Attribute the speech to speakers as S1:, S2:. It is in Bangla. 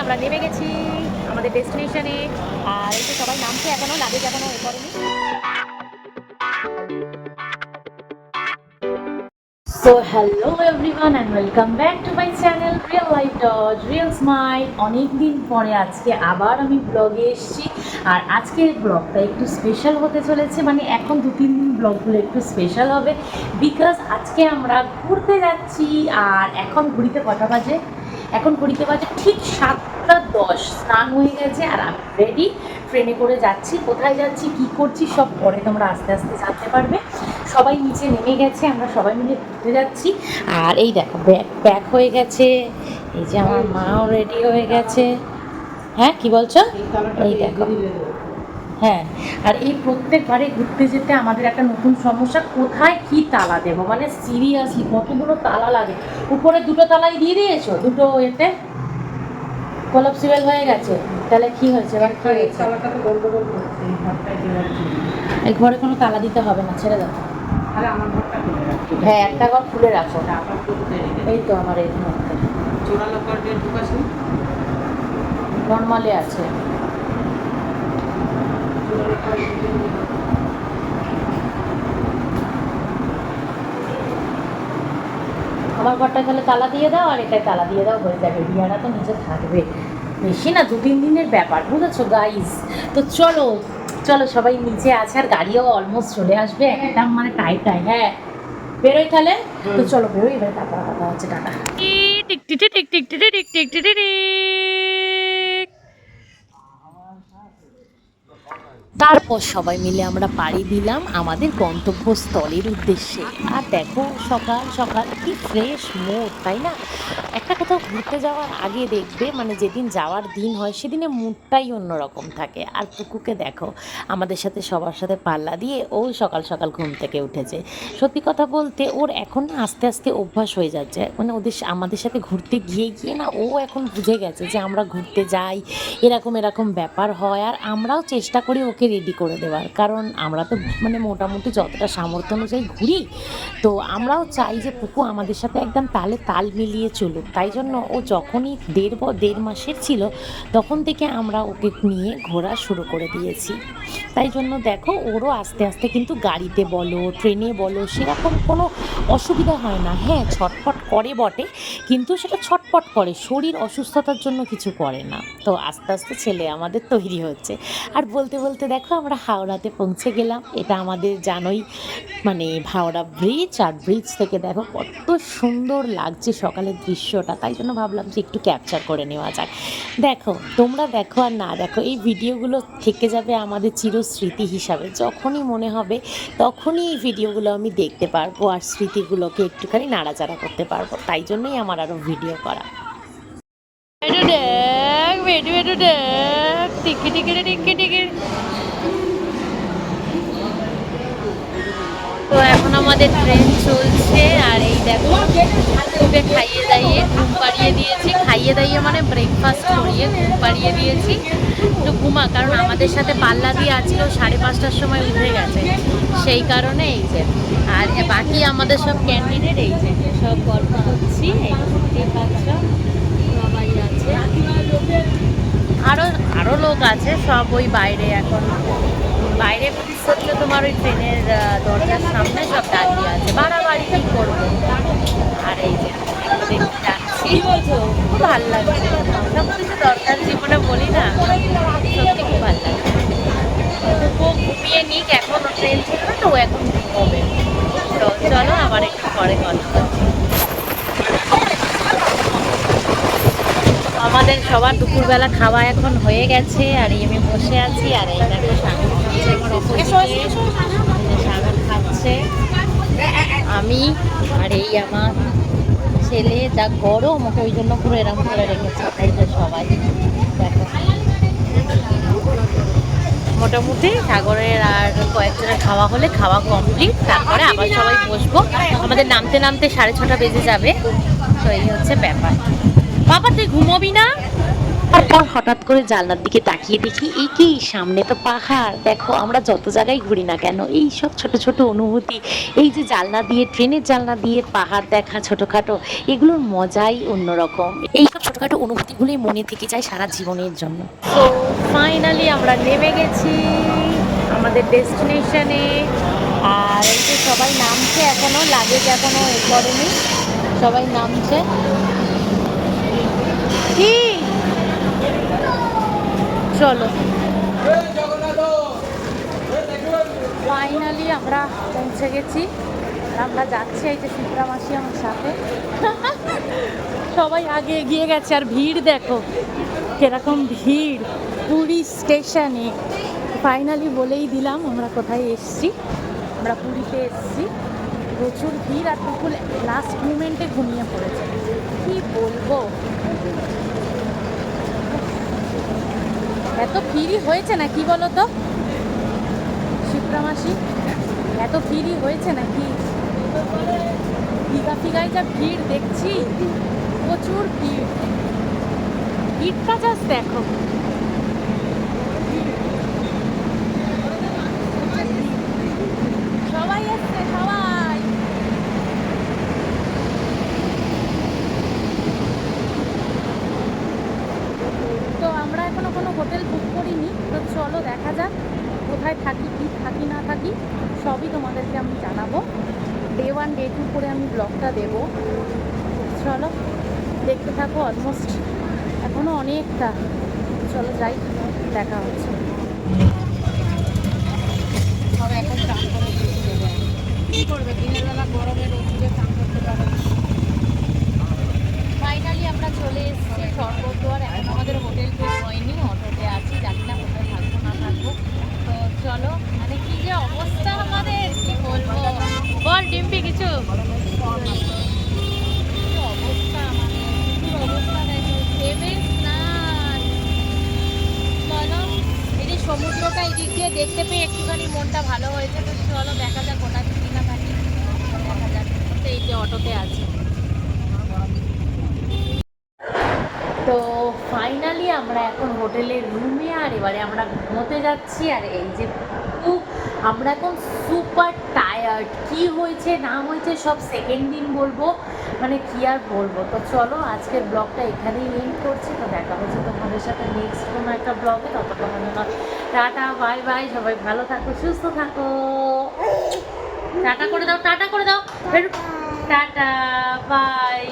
S1: আমরা নেমে গেছি আমাদের ডেস্টিনেশনে। আর এই তো সবাই নামছে, এখনো লাগেজ এখনো এ করেনি। So hello everyone and welcome back to my channel Real Life Dot Real Smile। অনেক দিন পরে আজকে আবার আমি ব্লগে এসেছি। আর আজকের ব্লগটা একটু স্পেশাল হতে চলেছে, মানে এখন 2-3 দিন ব্লগগুলো একটু স্পেশাল হবে, বিকজ আজকে আমরা ঘুরতে যাচ্ছি। আর এখন ঘুরিতে কটা বাজে? এখন ঘুরিতে বাজে ঠিক 7:10। স্নান হয়ে গেছে আর আমি রেডি, ট্রেনে করে যাচ্ছি। কোথায় যাচ্ছি, কি করছি সব পরে তোমরা আস্তে আস্তে জানতে পারবে। সবাই নিচে নেমে গেছে, আমরা সবাই মিলে ঘুরতে যাচ্ছি। আর এই দেখো ব্যাগ প্যাক হয়ে গেছে, এই যে আমার মাও রেডি হয়ে গেছে। হ্যাঁ কি বলছো? এই দেখো, হ্যাঁ। আর এই প্রত্যেকবারে ঘুরতে যেতে আমাদের একটা নতুন সমস্যা, কোথায় কি তালা দেবো, মানে সিরিয়াসলি কতগুলো তালা লাগে। উপরে দুটো তালাই দিয়ে দিয়েছো, দুটো এতে কোলাপসিবল হয়ে গেছে। তাহলে কি হয়েছে এবার? কি হয়েছে? এই ঘরে কোনো তালা দিতে হবে না, ছেড়ে দাও। হ্যাঁ একটা ঘর খুলে রাখো। এই তো আমার এই নর্মালে আছে। আমার ঘরটা তাহলে তালা দিয়ে দাও, আর এটাই তালা দিয়ে দাও, হয়ে যাবে। রিয়ারা তো নিচে থাকবে, বেশি না 2-3 দিনের ব্যাপার, বুঝেছো গাইজ? তো চলো চলো সবাই নিচে আছে, আর গাড়িও অলমোস্ট চলে আসবে একদম, মানে টাইট। হ্যাঁ বেরোই তাহলে। তো চলো বেরোই, এবার তারপর কথা হচ্ছে, tata. Tick tick tick tick tick tick tick tick tick tick. তারপর সবাই মিলে আমরা পাড়ি দিলাম আমাদের গন্তব্যস্থলের উদ্দেশ্যে। আর দেখো সকাল সকাল কি ফ্রেশ মুড, তাই না? একটা কোথাও ঘুরতে যাওয়ার আগে দেখবে, মানে যেদিন যাওয়ার দিন হয় সেদিনে মুডটাই অন্যরকম থাকে। আর পুকুকে দেখো আমাদের সাথে সবার সাথে পাল্লা দিয়ে ও সকাল সকাল ঘুম থেকে উঠেছে। সত্যি কথা বলতে ওর এখন না আস্তে আস্তে অভ্যাস হয়ে যাচ্ছে, মানে আমাদের সাথে ঘুরতে গিয়ে গিয়ে না ও এখন বুঝে গেছে যে আমরা ঘুরতে যাই, এরকম এরকম ব্যাপার হয়। আর আমরাও চেষ্টা করি ওকে রেডি করে দেওয়ার, কারণ আমরা তো মানে মোটামুটি যতটা সামর্থ্য অনুযায়ী ঘুরি, তো আমরাও চাই যে পুকু আমাদের সাথে একদম তালে তাল মিলিয়ে চলুক। তাই জন্য ও যখনই 1.5 মাসের ছিল তখন থেকে আমরা ওকে নিয়ে ঘোরা শুরু করে দিয়েছি। তাই জন্য দেখো ওরও আস্তে আস্তে কিন্তু গাড়িতে বলো ট্রেনে বলো সেরকম কোনো অসুবিধা হয় না। হ্যাঁ ছটফট করে বটে, কিন্তু সেটা ছটফট করে, শরীর অসুস্থতার জন্য কিছু করে না। তো আস্তে আস্তে ছেলে আমাদের তৈরি হচ্ছে। আর বলতে বলতে দেখো আমরা হাওড়াতে পৌঁছে গেলাম। এটা আমাদের জানোই মানে হাওড়া ব্রিজ, আর ব্রিজ থেকে দেখো কত সুন্দর লাগছে সকালের দৃশ্যটা। তাই জন্য ভাবলাম যে একটু ক্যাপচার করে নেওয়া যাক। দেখো তোমরা দেখো আর না দেখো, এই ভিডিওগুলো থেকে যাবে আমাদের চিরস্মৃতি হিসাবে। যখনই মনে হবে তখনই এই ভিডিওগুলো আমি দেখতে পারবো, আর স্মৃতিগুলোকে একটুখানি নাড়াচাড়া করতে পারবো। তাই জন্যই আমার আরও ভিডিও করা। টিকি টিকি টিকি টিকি। তো এখন আমাদের ট্রেন চলছে। আর এই দেখো ওকে খাইয়ে দাইয়ে ঘুম পাড়িয়ে দিয়েছি, খাইয়ে দাইয়ে মানে ব্রেকফাস্ট করিয়ে ঘুম পাড়িয়ে দিয়েছি। একটু ঘুমা, কারণ আমাদের সাথে পাল্লা দিয়ে আজকেও 5:30টার সময় উঠে গেছে, সেই কারণে এই যে। আর বাকি আমাদের সব ক্যান্ডিডেট এই যে সব গল্প করছি, এই পাচ্ছ সবাই আছে, আরও লোক আছে, সব ওই বাইরে এখন বাইরে হচ্ছে তোমার ওই ট্রেনের দরজার সামনে সব দাঁড়িয়ে আছে, বাড়াবাড়ি কি করবো। আর এই যে দেখতে যাচ্ছি, খুব ভালো লাগছে। সব কিছু দরকার জীবনে বলি না, সত্যি খুব ভালো লাগছে। খুব ঘুমিয়ে নিক, এখন ট্রেন ছিল না তো ও এখন ঘুমোবে। তো চলো আবার একটু পরে কথা হচ্ছে। আমাদের সবার দুপুরবেলা খাওয়া এখন হয়ে গেছে, আর আমি বসে আছি। আর এই দেখো সাগর খাচ্ছে, আমি আর এই আমার ছেলে। যা গরম, ওকে ওই জন্য পুরো এরম করে রেখেছে। তাই যে সবাই দেখো মোটামুটি সাগরের আর কয়েকজনের খাওয়া হলে খাওয়া কমপ্লিট, তারপরে আবার সবাই বসবো। আমাদের নামতে নামতে 6:30 বেজে যাবে। তো এই হচ্ছে ব্যাপার। বাবা তুই ঘুমোবি না? তারপর হঠাৎ করে জানলার দিকে তাকিয়ে দেখি এই কি সামনে তো পাহাড়। দেখো আমরা যত জায়গায় ঘুরি না কেন এই সব ছোট ছোট অনুভূতি, এই যে জানলা দিয়ে ট্রেনের জানলা দিয়ে পাহাড় দেখা ছোটখাটো, এগুলোর মজাই অন্যরকম। এইসব ছোটখাটো অনুভূতিগুলোই মনে থেকে যায় সারা জীবনের জন্য। তো ফাইনালি আমরা নেমে গেছি আমাদের ডেস্টিনেশনে। আর এই যে সবাই নামছে, এখনো লাগেজ এখনো এ করেনি, সবাই নামছে। কি চলো ফাইনালি আমরা পৌঁছে গেছি। আর আমরা যাচ্ছি, এই যে শিপ্রা মাসি আমার সাথে। সবাই আগে এগিয়ে গেছে, আর ভিড় দেখো কিরকম ভিড় পুরী স্টেশনে। ফাইনালি বলেই দিলাম আমরা কোথায় এসছি। আমরা পুরীতে এসছি, প্রচুর ভিড়। আর টুকুল লাস্ট মুমেন্টে ঘুমিয়ে পড়েছে, কি বলবো। এত ভিড়ই হয়েছে না কি বলো তো শিপ্রা মাসি, এত ভিড়ই হয়েছে নাকি? দীঘা ফিগায় যা ভিড় দেখছি, প্রচুর ভিড়। ভিড়টা জাস্ট দেখো। সবাই এসছে সবাই। তো আমরা এখনো কোনো হোটেল বুক করিনি, তো চলো দেখা যাক কোথায় থাকি, কি থাকি না থাকি সবই তোমাদেরকে আমি জানাবো। ডে 1 ডে 2 করে আমি ব্লগটা দেবো। চলো দেখতে থাকো, অলমোস্ট এখনো অনেকটা। চলো যাই, দেখা হচ্ছে। সবাই এখন চান করে দেবে, কী করবে দিনের বেলা গরমে রোদ্দুরে চান করতে পারে। ফাইনালি আমরা চলে এসেছি স্বর্গদ্বার। এখন আমাদের হোটেল বুক হয়নি, অটোতে আছি, জানি না কোথায় থাকবো না থাকবো। তো চলো, মানে কি যে অবস্থা আমাদের, কি বলবো। বল ডিম্পি কিছু। কি অবস্থা আমাদের, প্রচুর অবস্থা দেখো, ভেবে স্নান। চলো, এই যে সমুদ্রটা এই দিক দিয়ে দেখতে পেয়ে একটুখানি মনটা ভালো হয়েছে। তো চলো দেখা যাক কোথায় থাকি না থাকি, দেখা যাক। তো এই যে অটোতে আছে। তো ফাইনালি আমরা এখন হোটেলের রুমে, আর এবারে আমরা ঘুমোতে যাচ্ছি। আর এই যে খুব আমরা এখন সুপার টায়ার্ড, কি হয়েছে না হয়েছে সব সেকেন্ড দিন বলবো, মানে কি আর বলবো। তো চলো আজকের ব্লগটা এখানেই এন্ড করছি। তো দেখা হচ্ছে তোমাদের সাথে নেক্সট কোনো একটা ব্লগে। ততক্ষণের জন্য টাটা বাই বাই, সবাই ভালো থাকো সুস্থ থাকো। টাটা করে দাও, টাটা করে দাও, টাটা বাই।